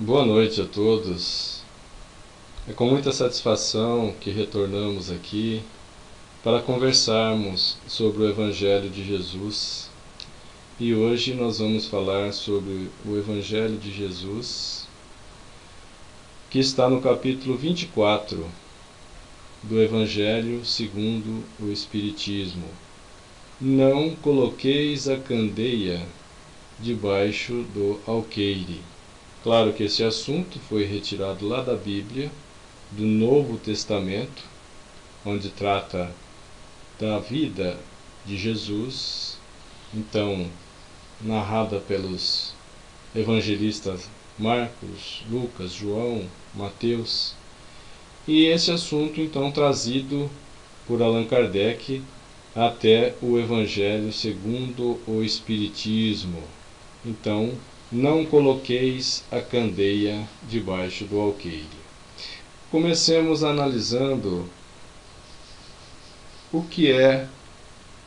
Boa noite a todos. É com muita satisfação que retornamos aqui para conversarmos sobre o Evangelho de Jesus. E hoje nós vamos falar sobre o Evangelho de Jesus, que está no capítulo 24 do Evangelho segundo o Espiritismo. Não coloqueis a candeia debaixo do alqueire. Claro que esse assunto foi retirado lá da Bíblia, do Novo Testamento, onde trata da vida de Jesus, então narrada pelos evangelistas Marcos, Lucas, João, Mateus, e esse assunto então trazido por Allan Kardec até o Evangelho segundo o Espiritismo. Então, não coloqueis a candeia debaixo do alqueire. Comecemos analisando o que é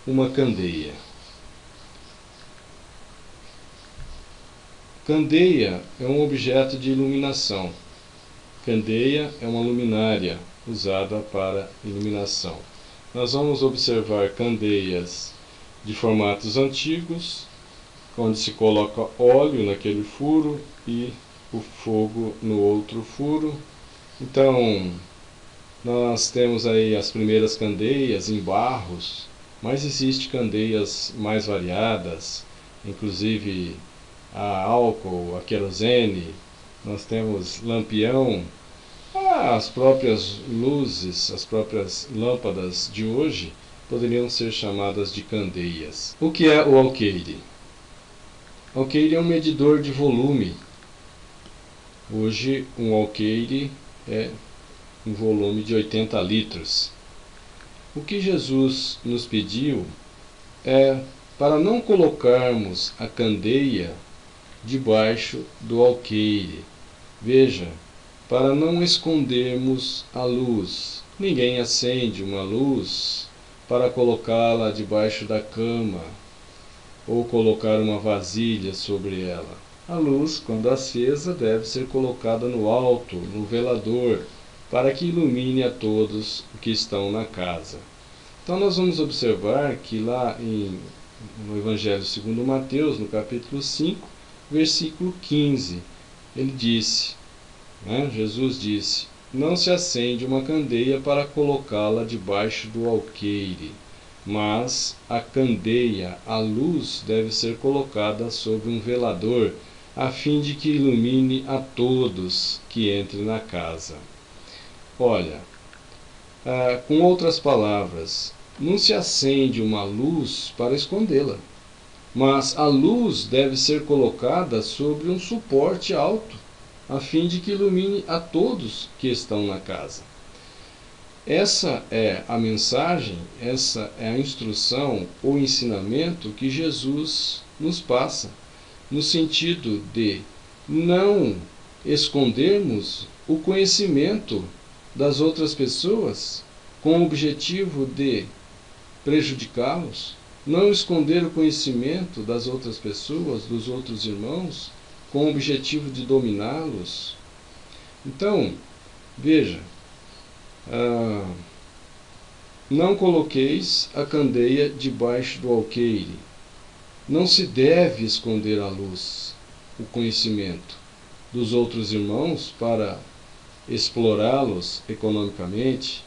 uma candeia. Candeia é um objeto de iluminação. Candeia é uma luminária usada para iluminação. Nós vamos observar candeias de formatos antigos, onde se coloca óleo naquele furo e o fogo no outro furo. Então, nós temos aí as primeiras candeias em barros, mas existem candeias mais variadas, inclusive a álcool, a querosene, nós temos lampião, as próprias luzes, as próprias lâmpadas de hoje poderiam ser chamadas de candeias. O que é o alqueire? O alqueire é um medidor de volume. Hoje, um alqueire é um volume de 80 litros. O que Jesus nos pediu é para não colocarmos a candeia debaixo do alqueire. Veja, para não escondermos a luz. Ninguém acende uma luz para colocá-la debaixo da cama ou colocar uma vasilha sobre ela. A luz, quando acesa, deve ser colocada no alto, no velador, para que ilumine a todos que estão na casa. Então nós vamos observar que lá no Evangelho segundo Mateus, no capítulo 5, versículo 15, ele disse, Jesus disse, não se acende uma candeia para colocá-la debaixo do alqueire, mas a candeia, a luz, deve ser colocada sobre um velador, a fim de que ilumine a todos que entrem na casa. Olha, com outras palavras, não se acende uma luz para escondê-la, mas a luz deve ser colocada sobre um suporte alto, a fim de que ilumine a todos que estão na casa. Essa é a mensagem, essa é a instrução ou ensinamento que Jesus nos passa, no sentido de não escondermos o conhecimento das outras pessoas com o objetivo de prejudicá-los, não esconder o conhecimento das outras pessoas, dos outros irmãos, com o objetivo de dominá-los. Então, veja, não coloqueis a candeia debaixo do alqueire. Não se deve esconder a luz, o conhecimento dos outros irmãos para explorá-los economicamente,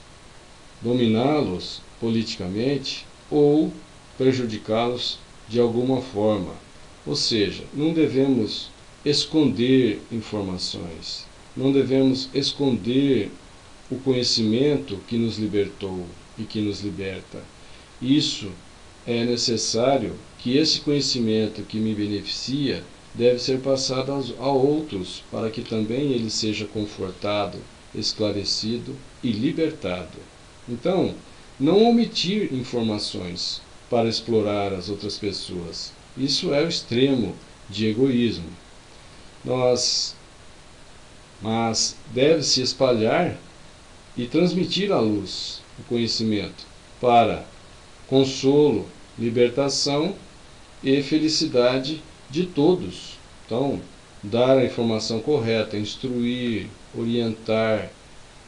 dominá-los politicamente ou prejudicá-los de alguma forma. Ou seja, não devemos esconder informações, não devemos esconder o conhecimento que nos libertou e que nos liberta. Isso é necessário que esse conhecimento que me beneficia deve ser passado a outros, para que também ele seja confortado, esclarecido e libertado. Então, não omitir informações para explorar as outras pessoas. Isso é o extremo de egoísmo. Mas deve-se espalhar e transmitir a luz, o conhecimento, para consolo, libertação e felicidade de todos. Então, dar a informação correta, instruir, orientar,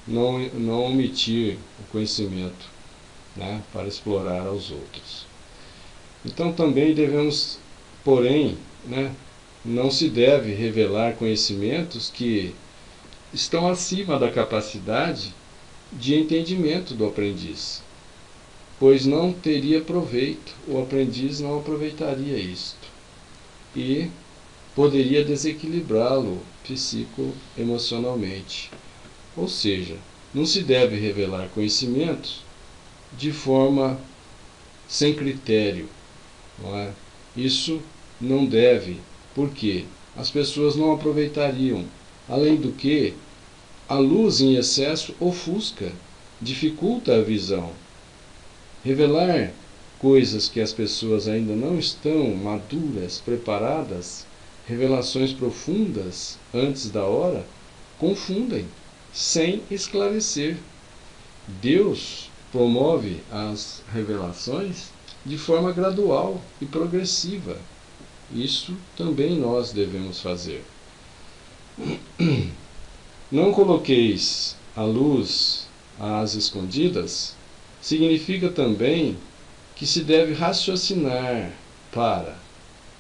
não omitir o conhecimento, né, para explorar aos outros. Então também devemos, porém, né, não se deve revelar conhecimentos que estão acima da capacidade de entendimento do aprendiz, pois não teria proveito, o aprendiz não aproveitaria isto e poderia desequilibrá-lo psicoemocionalmente. Ou seja, não se deve revelar conhecimentos de forma sem critério, não é? Isso não deve, porque as pessoas não aproveitariam. Além do que, a luz em excesso ofusca, dificulta a visão. Revelar coisas que as pessoas ainda não estão maduras, preparadas, revelações profundas antes da hora, confundem, sem esclarecer. Deus promove as revelações de forma gradual e progressiva. Isso também nós devemos fazer. Não coloqueis a luz às escondidas significa também que se deve raciocinar para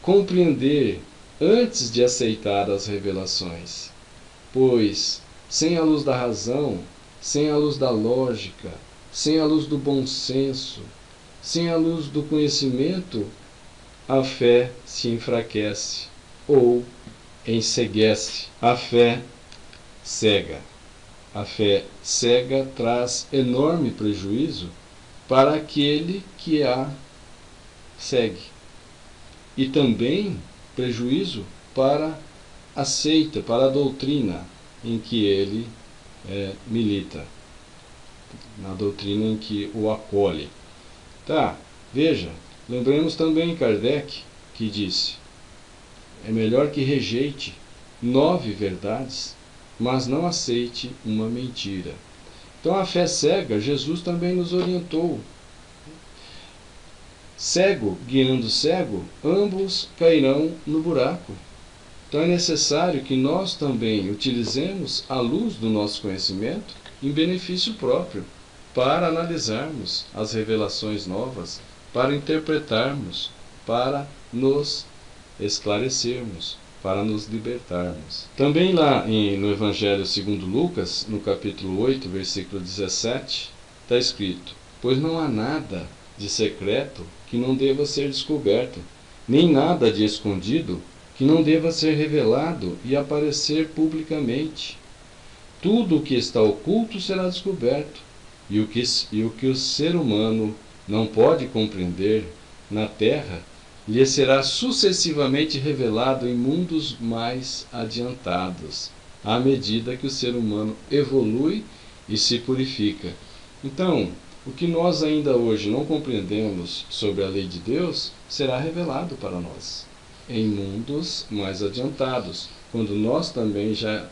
compreender antes de aceitar as revelações, pois sem a luz da razão, sem a luz da lógica, sem a luz do bom senso, sem a luz do conhecimento, a fé se enfraquece ou enceguece. A fé cega. A fé cega traz enorme prejuízo para aquele que a segue, e também prejuízo para a seita, para a doutrina em que ele milita, na doutrina em que o acolhe. Tá, veja, lembremos também Kardec, que disse: é melhor que rejeite 9 verdades, mas não aceite uma mentira. Então a fé cega, Jesus também nos orientou. Cego guiando cego, ambos cairão no buraco. Então é necessário que nós também utilizemos a luz do nosso conhecimento em benefício próprio, para analisarmos as revelações novas, para interpretarmos, para nos esclarecermos, para nos libertarmos. Também lá no Evangelho segundo Lucas, no capítulo 8, versículo 17, está escrito: pois não há nada de secreto que não deva ser descoberto, nem nada de escondido que não deva ser revelado e aparecer publicamente. Tudo o que está oculto será descoberto, e o que o ser humano não pode compreender na terra lhe será sucessivamente revelado em mundos mais adiantados, à medida que o ser humano evolui e se purifica. Então, o que nós ainda hoje não compreendemos sobre a lei de Deus será revelado para nós em mundos mais adiantados, quando nós também já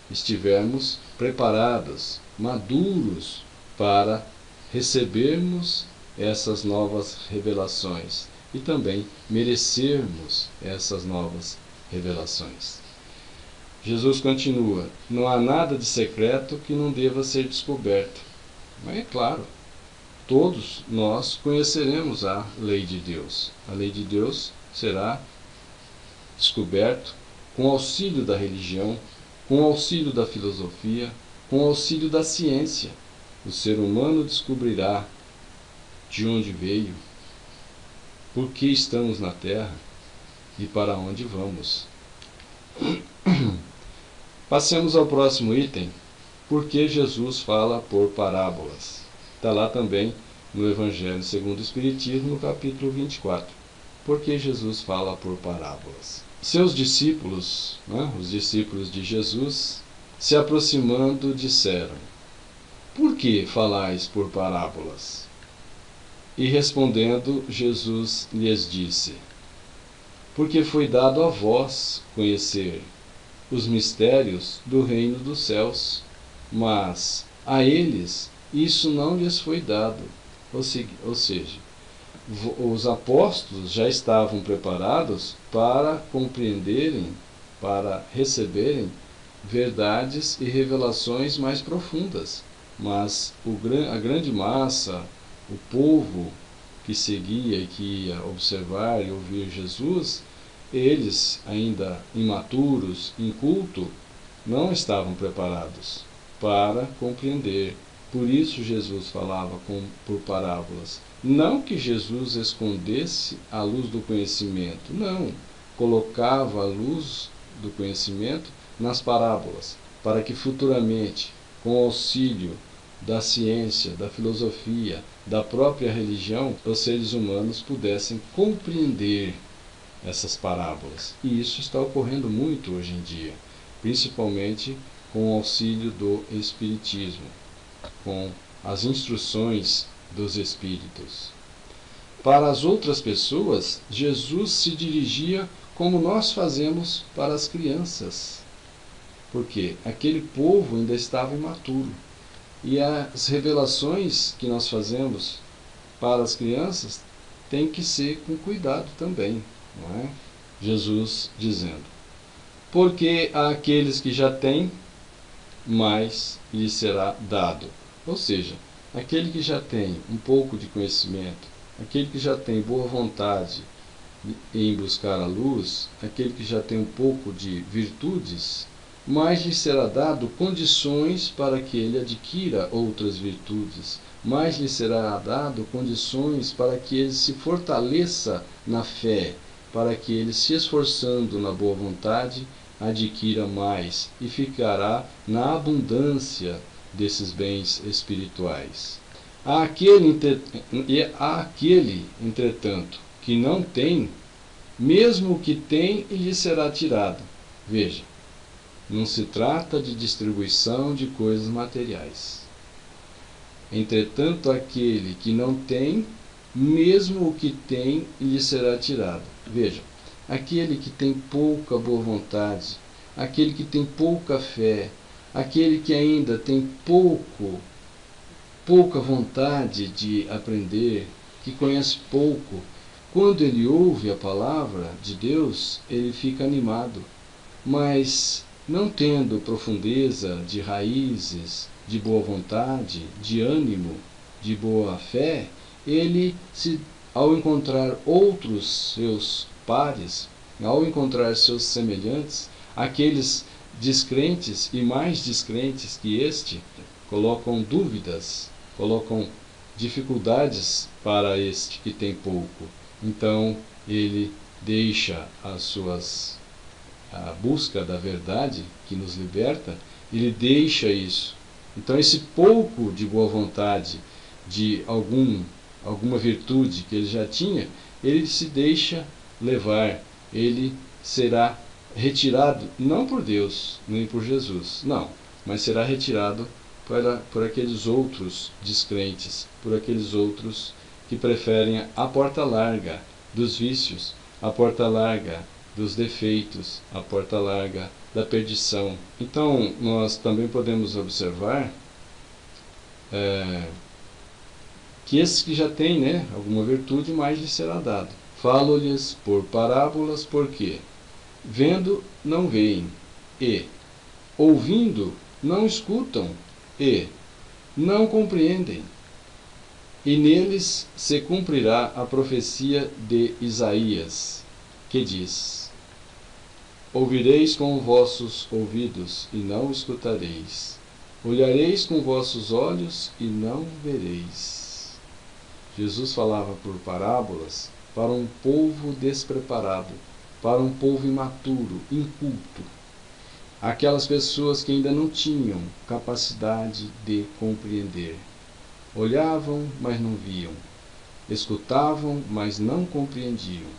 estivermos preparados, maduros, para recebermos essas novas revelações e também merecermos essas novas revelações. Jesus continua: não há nada de secreto que não deva ser descoberto. Mas é claro, todos nós conheceremos a lei de Deus. A lei de Deus será descoberto com auxílio da religião, com auxílio da filosofia, com auxílio da ciência. O ser humano descobrirá de onde veio, por que estamos na Terra e para onde vamos. Passemos ao próximo item. Por que Jesus fala por parábolas? Está lá também no Evangelho segundo o Espiritismo, no capítulo 24. Por que Jesus fala por parábolas? Seus discípulos, os discípulos de Jesus, se aproximando, disseram: por que falais por parábolas? E respondendo, Jesus lhes disse: porque foi dado a vós conhecer os mistérios do reino dos céus, mas a eles isso não lhes foi dado. Ou seja, os apóstolos já estavam preparados para compreenderem, para receberem verdades e revelações mais profundas. Mas a grande massa, o povo que seguia e que ia observar e ouvir Jesus, eles, ainda imaturos, incultos, não estavam preparados para compreender. Por isso Jesus falava por parábolas. Não que Jesus escondesse a luz do conhecimento, não. Colocava a luz do conhecimento nas parábolas, para que futuramente, com o auxílio da ciência, da filosofia, da própria religião, os seres humanos pudessem compreender essas parábolas. E isso está ocorrendo muito hoje em dia, principalmente com o auxílio do Espiritismo, com as instruções dos Espíritos. Para as outras pessoas, Jesus se dirigia como nós fazemos para as crianças, porque aquele povo ainda estava imaturo. E as revelações que nós fazemos para as crianças têm que ser com cuidado também, não é? Jesus dizendo: porque àqueles que já têm, mais lhes será dado. Ou seja, aquele que já tem um pouco de conhecimento, aquele que já tem boa vontade em buscar a luz, aquele que já tem um pouco de virtudes, mais lhe será dado condições para que ele adquira outras virtudes, mais lhe será dado condições para que ele se fortaleça na fé, para que ele, se esforçando na boa vontade, adquira mais e ficará na abundância desses bens espirituais. Aquele, entretanto, que não tem, mesmo o que tem lhe será tirado. Veja, não se trata de distribuição de coisas materiais. Entretanto, aquele que não tem, mesmo o que tem lhe será tirado. Veja, aquele que tem pouca boa vontade, aquele que tem pouca fé, aquele que ainda tem pouca vontade de aprender, que conhece pouco, quando ele ouve a palavra de Deus, ele fica animado. Mas, não tendo profundeza de raízes, de boa vontade, de ânimo, de boa fé, ele, ao encontrar outros seus pares, ao encontrar seus semelhantes, aqueles descrentes e mais descrentes que este, colocam dúvidas, colocam dificuldades para este que tem pouco. Então ele deixa a busca da verdade que nos liberta, ele deixa isso. Então esse pouco de boa vontade, de alguma virtude que ele já tinha, ele se deixa levar, ele será retirado, não por Deus, nem por Jesus, não, mas será retirado por aqueles outros descrentes, por aqueles outros que preferem a porta larga dos vícios, a porta larga dos defeitos, a porta larga da perdição. Então, nós também podemos observar que esses que já têm, alguma virtude, mais lhes será dado. Falo-lhes por parábolas, porque vendo, não veem, e ouvindo, não escutam, e não compreendem. E neles se cumprirá a profecia de Isaías, que diz: ouvireis com vossos ouvidos, e não escutareis. Olhareis com vossos olhos, e não vereis. Jesus falava por parábolas para um povo despreparado, para um povo imaturo, inculto. Aquelas pessoas que ainda não tinham capacidade de compreender. Olhavam, mas não viam. Escutavam, mas não compreendiam.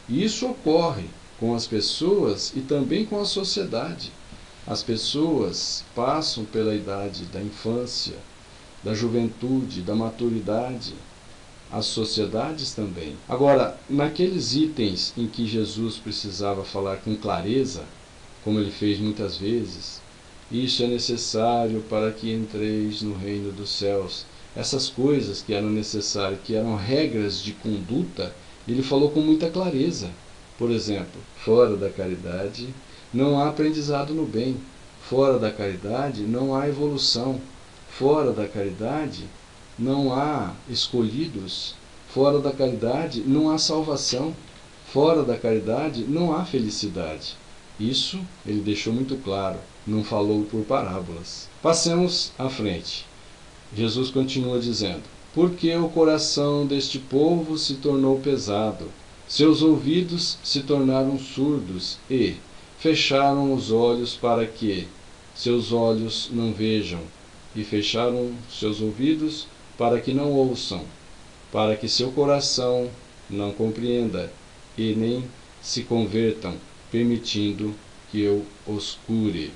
E isso ocorre com as pessoas e também com a sociedade. As pessoas passam pela idade da infância, da juventude, da maturidade. As sociedades também. Agora, naqueles itens em que Jesus precisava falar com clareza, como ele fez muitas vezes, isso é necessário para que entreis no reino dos céus. Essas coisas que eram necessárias, que eram regras de conduta, ele falou com muita clareza. Por exemplo, fora da caridade não há aprendizado no bem. Fora da caridade não há evolução. Fora da caridade não há escolhidos. Fora da caridade não há salvação. Fora da caridade não há felicidade. Isso ele deixou muito claro, não falou por parábolas. Passemos à frente. Jesus continua dizendo: porque o coração deste povo se tornou pesado, seus ouvidos se tornaram surdos e fecharam os olhos para que seus olhos não vejam, e fecharam seus ouvidos para que não ouçam, para que seu coração não compreenda e nem se convertam, permitindo que eu os cure.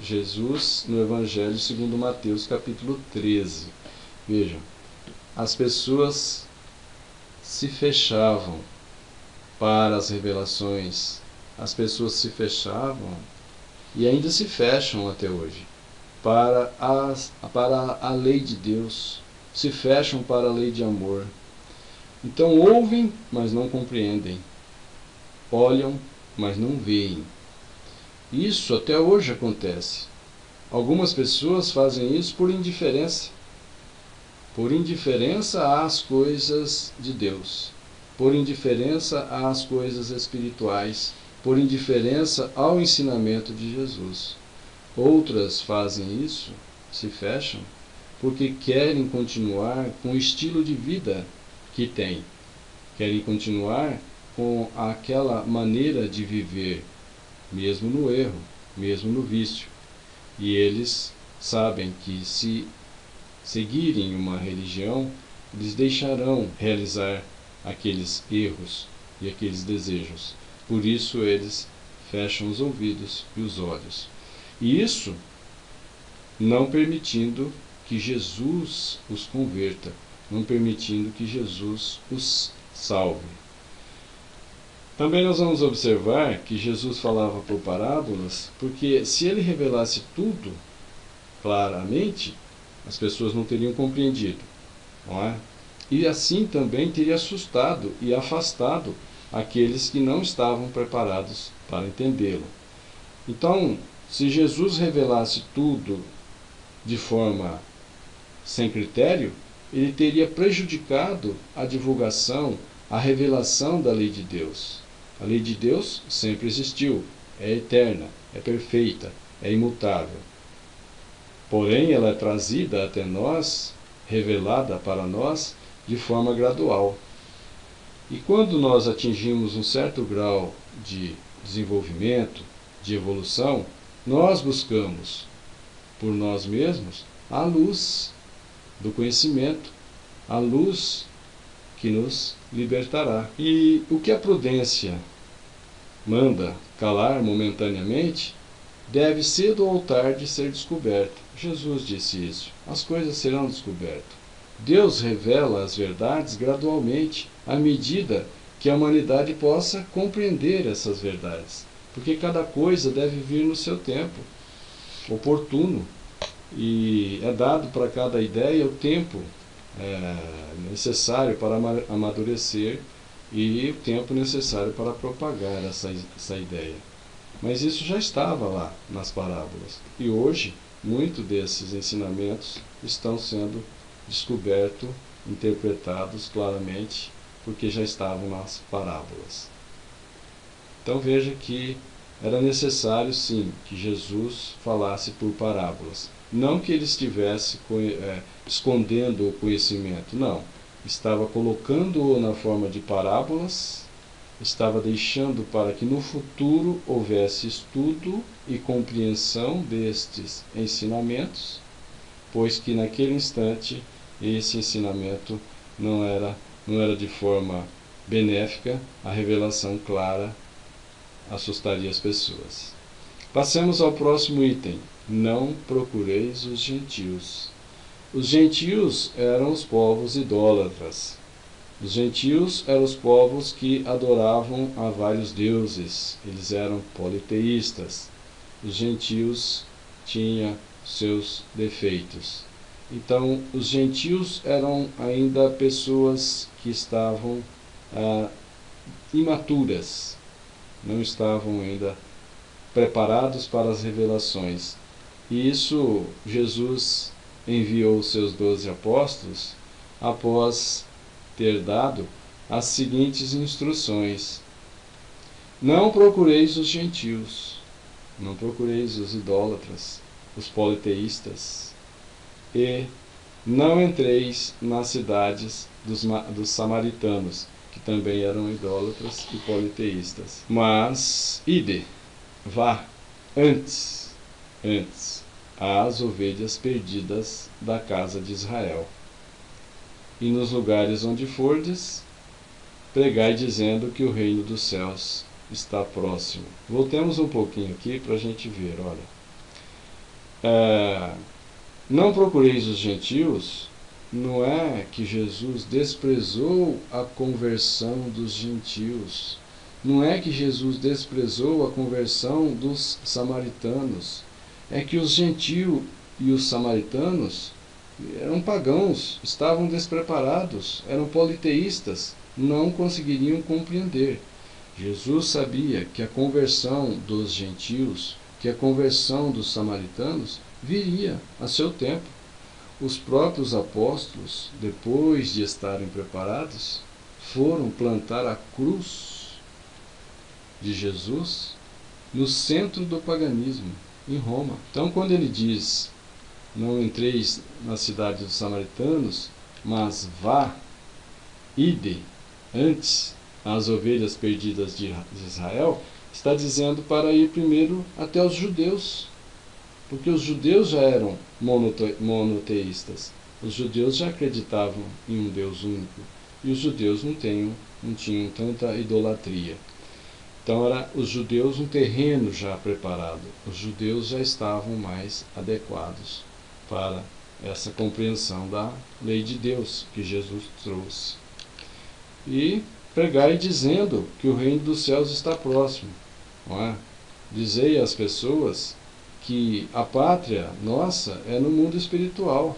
Jesus no Evangelho segundo Mateus, capítulo 13. Vejam, as pessoas se fechavam para as revelações, as pessoas se fechavam e ainda se fecham até hoje para a lei de Deus, se fecham para a lei de amor. Então ouvem, mas não compreendem, olham, mas não veem. Isso até hoje acontece. Algumas pessoas fazem isso por indiferença às coisas de Deus, por indiferença às coisas espirituais, por indiferença ao ensinamento de Jesus. Outras fazem isso, se fecham, porque querem continuar com o estilo de vida que têm, querem continuar com aquela maneira de viver, mesmo no erro, mesmo no vício. E eles sabem que se seguirem uma religião, eles deixarão realizar aqueles erros e aqueles desejos. Por isso eles fecham os ouvidos e os olhos. E isso não permitindo que Jesus os converta, não permitindo que Jesus os salve. Também nós vamos observar que Jesus falava por parábolas, porque se ele revelasse tudo claramente, as pessoas não teriam compreendido, não é? E assim também teria assustado e afastado aqueles que não estavam preparados para entendê-lo. Então, se Jesus revelasse tudo de forma sem critério, ele teria prejudicado a divulgação, a revelação da lei de Deus. A lei de Deus sempre existiu, é eterna, é perfeita, é imutável. Porém, ela é trazida até nós, revelada para nós, de forma gradual. E quando nós atingimos um certo grau de desenvolvimento, de evolução, nós buscamos, por nós mesmos, a luz do conhecimento, a luz que nos libertará. E o que a prudência manda calar momentaneamente, deve cedo ou tarde ser descoberto. Jesus disse isso. As coisas serão descobertas. Deus revela as verdades gradualmente, à medida que a humanidade possa compreender essas verdades. Porque cada coisa deve vir no seu tempo oportuno. E é dado para cada ideia o tempo necessário para amadurecer e o tempo necessário para propagar essa ideia. Mas isso já estava lá nas parábolas. E hoje, muitos desses ensinamentos estão sendo descobertos, interpretados claramente, porque já estavam nas parábolas. Então veja que era necessário, sim, que Jesus falasse por parábolas. Não que ele estivesse escondendo o conhecimento, não. Estava colocando-o na forma de parábolas, estava deixando para que no futuro houvesse estudo e compreensão destes ensinamentos, pois que naquele instante esse ensinamento não era de forma benéfica, a revelação clara assustaria as pessoas. Passemos ao próximo item. Não procureis os gentios. Os gentios eram os povos idólatras. Os gentios eram os povos que adoravam a vários deuses. Eles eram politeístas. Os gentios tinham seus defeitos. Então, os gentios eram ainda pessoas que estavam imaturas, não estavam ainda preparados para as revelações. E isso Jesus enviou os seus 12 apóstolos após ter dado as seguintes instruções: não procureis os gentios, não procureis os idólatras, os politeístas, e não entreis nas cidades dos samaritanos, que também eram idólatras e politeístas. Mas, ide, vá, antes, às ovelhas perdidas da casa de Israel. E nos lugares onde fordes, pregai dizendo que o reino dos céus está próximo. Voltemos um pouquinho aqui para a gente ver, olha. Não procureis os gentios, não é que Jesus desprezou a conversão dos gentios, não é que Jesus desprezou a conversão dos samaritanos, é que os gentios e os samaritanos eram pagãos, estavam despreparados, eram politeístas, não conseguiriam compreender. Jesus sabia que a conversão dos gentios, que a conversão dos samaritanos viria a seu tempo. Os próprios apóstolos, depois de estarem preparados, foram plantar a cruz de Jesus no centro do paganismo, em Roma. Então, quando ele diz: não entreis na cidade dos samaritanos, mas vá, ide, antes às ovelhas perdidas de Israel, está dizendo para ir primeiro até os judeus, porque os judeus já eram monoteístas, os judeus já acreditavam em um Deus único, e os judeus não tinham tanta idolatria. Então, era os judeus um terreno já preparado, os judeus já estavam mais adequados para essa compreensão da lei de Deus que Jesus trouxe. E pregai dizendo que o reino dos céus está próximo, não é? Dizei às pessoas que a pátria nossa é no mundo espiritual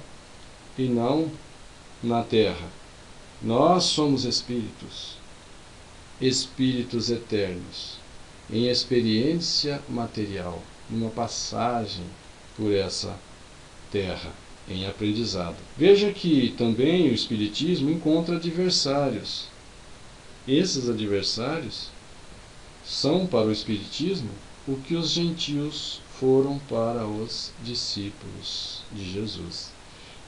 e não na terra. Nós somos espíritos eternos, em experiência material, numa passagem por essa terra, em aprendizado. Veja que também o Espiritismo encontra adversários. Esses adversários são para o Espiritismo o que os gentios foram para os discípulos de Jesus.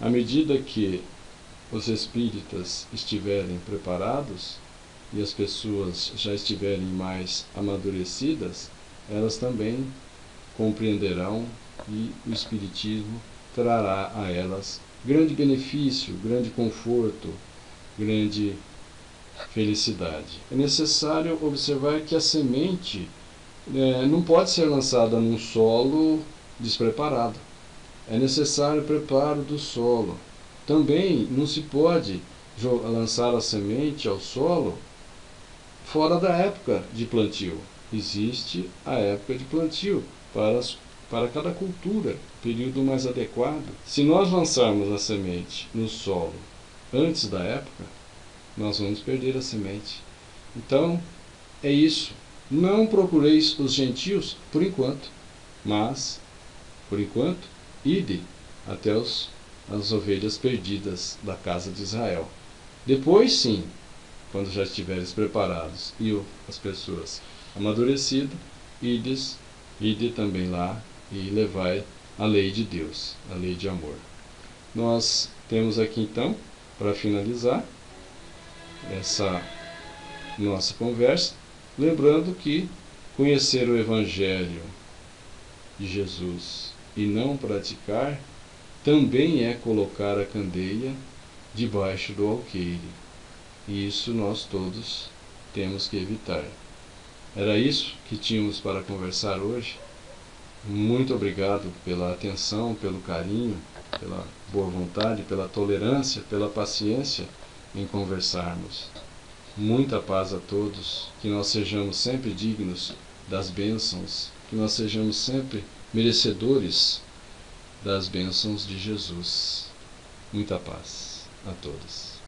À medida que os espíritas estiverem preparados e as pessoas já estiverem mais amadurecidas, elas também compreenderão e o Espiritismo trará a elas grande benefício, grande conforto, grande felicidade. É necessário observar que a semente não pode ser lançada num solo despreparado. É necessário preparo do solo. Também não se pode lançar a semente ao solo fora da época de plantio. Existe a época de plantio para cada cultura, período mais adequado. Se nós lançarmos a semente no solo antes da época, nós vamos perder a semente. Então, é isso. Não procureis os gentios por enquanto, mas, por enquanto, ide até as ovelhas perdidas da casa de Israel. Depois, sim, quando já estiveres preparados e as pessoas amadurecidas, ide também lá e levai a lei de Deus, a lei de amor. Nós temos aqui então, para finalizar essa nossa conversa, lembrando que conhecer o Evangelho de Jesus e não praticar também é colocar a candeia debaixo do alqueire. E isso nós todos temos que evitar. Era isso que tínhamos para conversar hoje. Muito obrigado pela atenção, pelo carinho, pela boa vontade, pela tolerância, pela paciência em conversarmos. Muita paz a todos, que nós sejamos sempre dignos das bênçãos, que nós sejamos sempre merecedores das bênçãos de Jesus. Muita paz a todos.